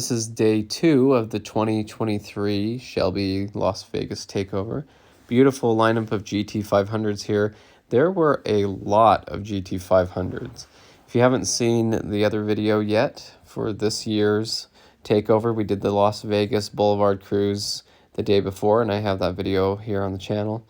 this is day 2 of the 2023 Shelby Las Vegas Takeover. Beautiful lineup of GT500s here. There were a lot of GT500s. If you haven't seen the other video yet for this year's takeover, we did the Las Vegas Boulevard Cruise the day before, and I have that video here on the channel.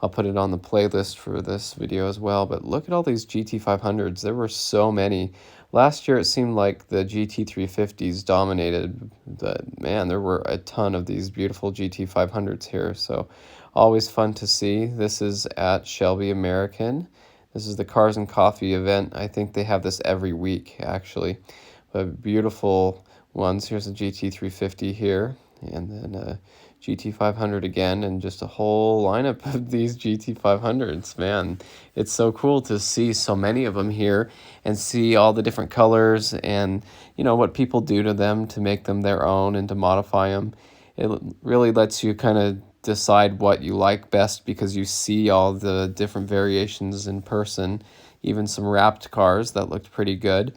I'll put it on the playlist for this video as well. But look at all these GT500s. There were so many. Last year, it seemed like the GT350s dominated, but man, there were a ton of these beautiful GT500s here. So always fun to see. This is at Shelby American. This is the Cars and Coffee event. I think they have this every week, actually. But beautiful ones. Here's a GT350 here, and then a GT500 again, and just a whole lineup of these GT500s. Man, it's so cool to see so many of them here and see all the different colors and, you know, what people do to them to make them their own and to modify them. It really lets you kind of decide what you like best because you see all the different variations in person, even some wrapped cars that looked pretty good.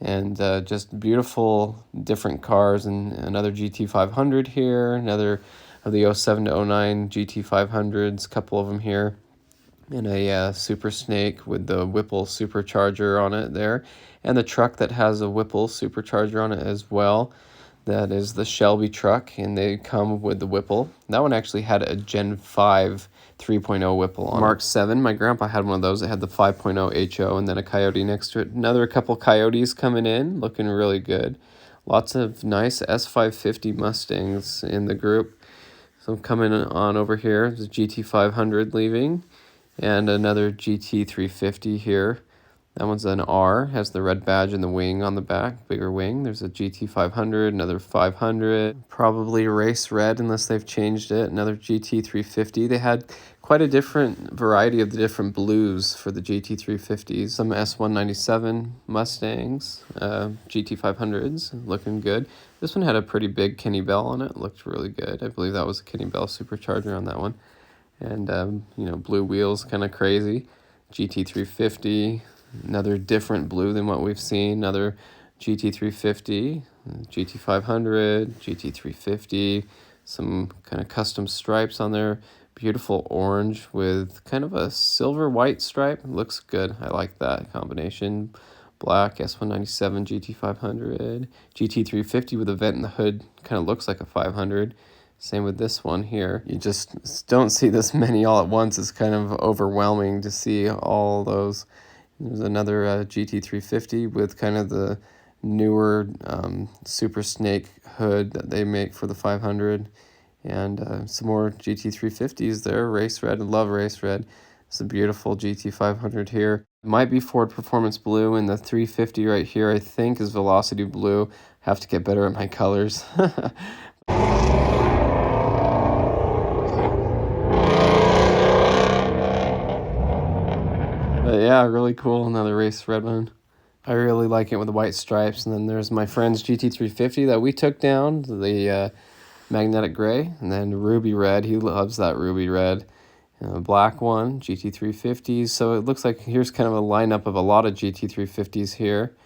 And just beautiful different cars, and another GT500 here, another of the 07 to 09 GT500s, a couple of them here, and a Super Snake with the Whipple supercharger on it there, and the truck that has a Whipple supercharger on it as well. That is the Shelby truck, and they come with the Whipple. That one actually had a Gen 5 3.0 Whipple on Mark 7. My grandpa had one of those. It had the 5.0 HO and then a Coyote next to it. Another couple Coyotes coming in, looking really good. Lots of nice S550 Mustangs in the group. So coming on over here, the GT500 leaving, and another GT350 here. That one's an R, has the red badge and the wing on the back, bigger wing. There's a GT500, another 500, probably race red unless they've changed it, another GT350. They had quite a different variety of the different blues for the GT350s. Some S197 Mustangs, GT500s, looking good. This one had a pretty big Kenny Bell on it, looked really good. I believe that was a Kenny Bell supercharger on that one. And, you know, blue wheels, kind of crazy. GT350. Another different blue than what we've seen. Another GT350, GT500, GT350, some kind of custom stripes on there. Beautiful orange with kind of a silver white stripe. Looks good. I like that combination. Black S197 GT500, GT350 with a vent in the hood. Kind of looks like a 500. Same with this one here. You just don't see this many all at once. It's kind of overwhelming to see all those. There's another GT350 with kind of the newer Super Snake hood that they make for the 500. And some more GT350s there, race red. I love race red. It's a beautiful GT500 here. It might be Ford Performance Blue, and the 350 right here I think is Velocity Blue. Have to get better at my colors. But yeah, really cool. Another race red one. I really like it with the white stripes. And then there's my friend's GT350 that we took down, the magnetic gray, and then ruby red. He loves that ruby red. Black one, GT350s. So it looks like here's kind of a lineup of a lot of GT350s here.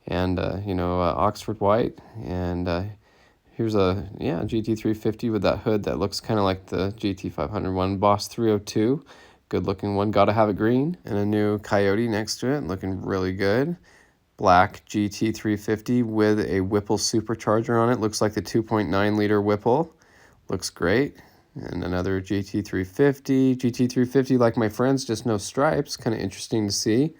And, Oxford white. And here's a, GT350 with that hood that looks kind of like the GT500 one. Boss 302. Good looking one. Gotta have a green. And a new Coyote next to it. Looking really good. Black GT350 with a Whipple supercharger on it. Looks like the 2.9 liter Whipple. Looks great. And another GT350. GT350 like my friend's, just no stripes. Kind of interesting to see.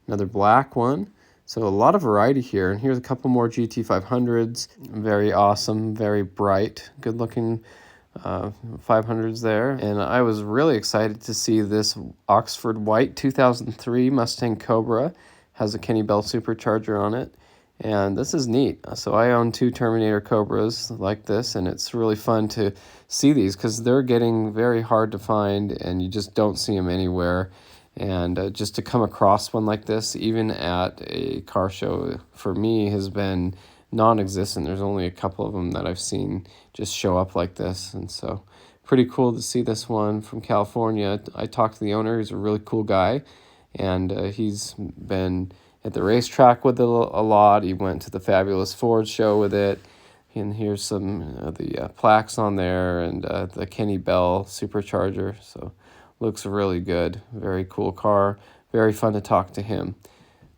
Another black one. So a lot of variety here. And here's a couple more GT500s. Very awesome. Very bright. Good looking 500s there. And I was really excited to see this Oxford White 2003 Mustang Cobra. Has a Kenny Bell supercharger on it, and this is neat. So I own 2 Terminator Cobras like this, and it's really fun to see these because they're getting very hard to find, and you just don't see them anywhere. And just to come across one like this, even at a car show, for me has been non-existent. There's only a couple of them that I've seen just show up like this, and so pretty cool to see this one from California. I talked to the owner. He's a really cool guy, and he's been at the racetrack with it a lot. He went to the Fabulous Ford show with it. And here's some of the plaques on there, and the Kenny Bell supercharger. So looks really good. Very cool car. Very fun to talk to him.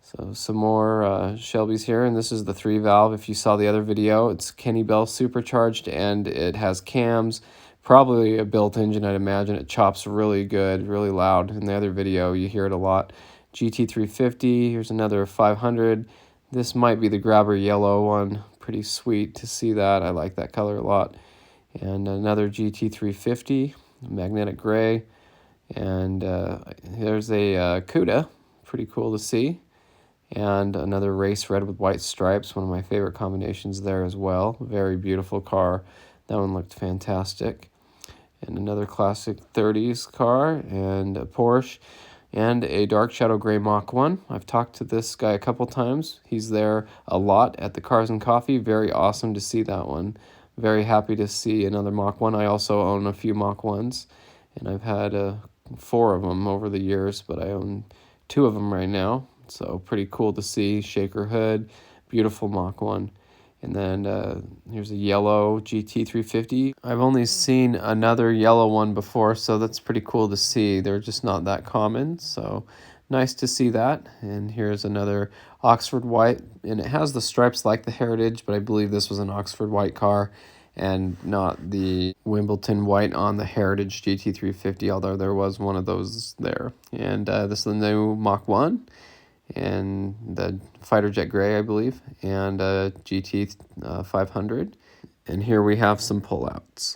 So some more Shelby's here, and this is the 3-valve. If you saw the other video, it's Kenny Bell supercharged, and it has cams. Probably a built engine, I'd imagine. It chops really good, really loud. In the other video, you hear it a lot. GT350, here's another 500. This might be the grabber yellow one. Pretty sweet to see that. I like that color a lot. And another GT350, magnetic gray. And there's a CUDA, pretty cool to see. And another race red with white stripes, one of my favorite combinations there as well. Very beautiful car. That one looked fantastic. And another classic 30s car, and a Porsche, and a dark shadow gray Mach 1. I've talked to this guy a couple times. He's there a lot at the Cars and Coffee. Very awesome to see that one. Very happy to see another Mach 1. I also own a few Mach 1s, and I've had 4 of them over the years, but I own 2 of them right now. So pretty cool to see. Shaker hood, beautiful Mach 1. And then here's a yellow GT350. I've only seen another yellow one before, so that's pretty cool to see. They're just not that common, so nice to see that. And here's another Oxford white, and it has the stripes like the Heritage, but I believe this was an Oxford white car and not the Wimbledon white on the Heritage GT350, although there was one of those there. And this is the new Mach 1. And the fighter jet gray, I believe, and a GT 500. And here we have some pullouts.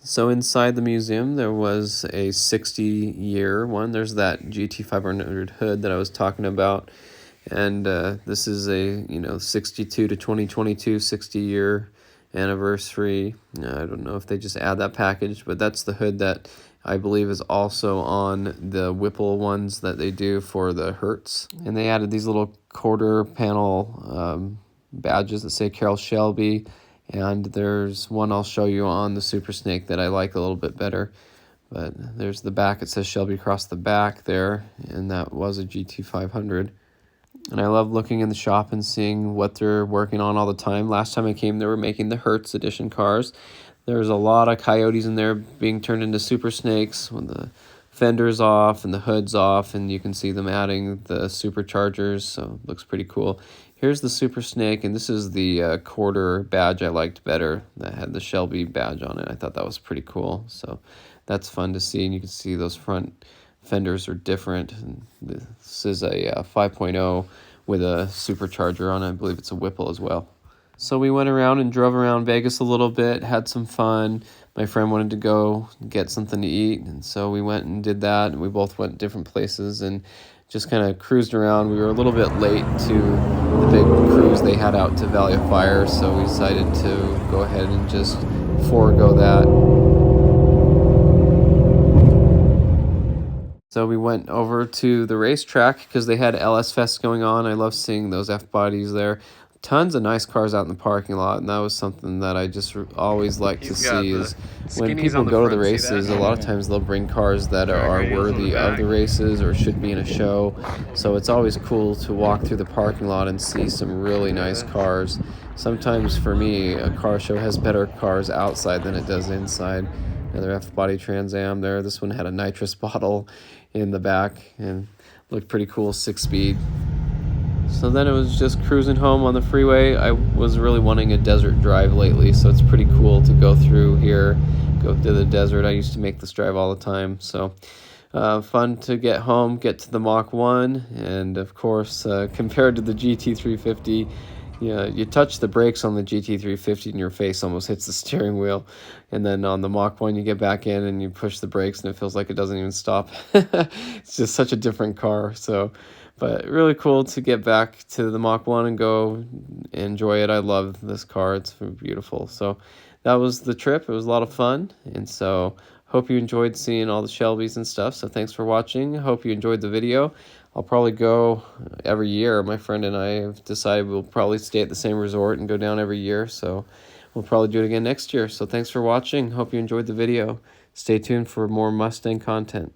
So inside the museum, there was a 60-year one. There's that GT500 hood that I was talking about. And this is a, 62 to 2022, 60-year anniversary. I don't know if they just add that package, but that's the hood that I believe is also on the Whipple ones that they do for the Hertz. And they added these little quarter panel badges that say Carroll Shelby. And there's one I'll show you on the Super Snake that I like a little bit better. But there's the back. It says Shelby across the back there, and that was a GT500. And I love looking in the shop and seeing what they're working on all the time. Last time I came, they were making the Hertz edition cars. There's a lot of Coyotes in there being turned into Super Snakes when the fender's off and the hood's off, and you can see them adding the superchargers, so it looks pretty cool. Here's the Super Snake, and this is the quarter badge I liked better that had the Shelby badge on it. I thought that was pretty cool, so that's fun to see, and you can see those front fenders are different. And this is a 5.0 with a supercharger on it. I believe it's a Whipple as well. So we went around and drove around Vegas a little bit, had some fun. My friend wanted to go get something to eat, and so we went and did that, and we both went different places and just kind of cruised around. We were a little bit late to the big cruise they had out to Valley of Fire, so we decided to go ahead and just forego that. So we went over to the racetrack because they had LS Fest going on. I love seeing those F-bodies there. tons of nice cars out in the parking lot, and that was something that I just always like to see is when people go to the races, a lot of times they'll bring cars that are worthy of the races or should be in a show. So it's always cool to walk through the parking lot and see some really nice cars. Sometimes for me, a car show has better cars outside than it does inside. Another F-body Trans Am there. This one had a nitrous bottle in the back and looked pretty cool, 6-speed. So then it was just cruising home on the freeway. I was really wanting a desert drive lately, so it's pretty cool to go through here, go to the desert. I used to make this drive all the time, so fun to get home, get to the Mach 1, and of course, compared to the GT350, you touch the brakes on the GT350 and your face almost hits the steering wheel, and then on the Mach 1 you get back in and you push the brakes and it feels like it doesn't even stop. It's just such a different car, so... But really cool to get back to the Mach 1 and go enjoy it. I love this car. It's beautiful. So that was the trip. It was a lot of fun. And so hope you enjoyed seeing all the Shelbys and stuff. So thanks for watching. Hope you enjoyed the video. I'll probably go every year. My friend and I have decided we'll probably stay at the same resort and go down every year. So we'll probably do it again next year. So thanks for watching. Hope you enjoyed the video. Stay tuned for more Mustang content.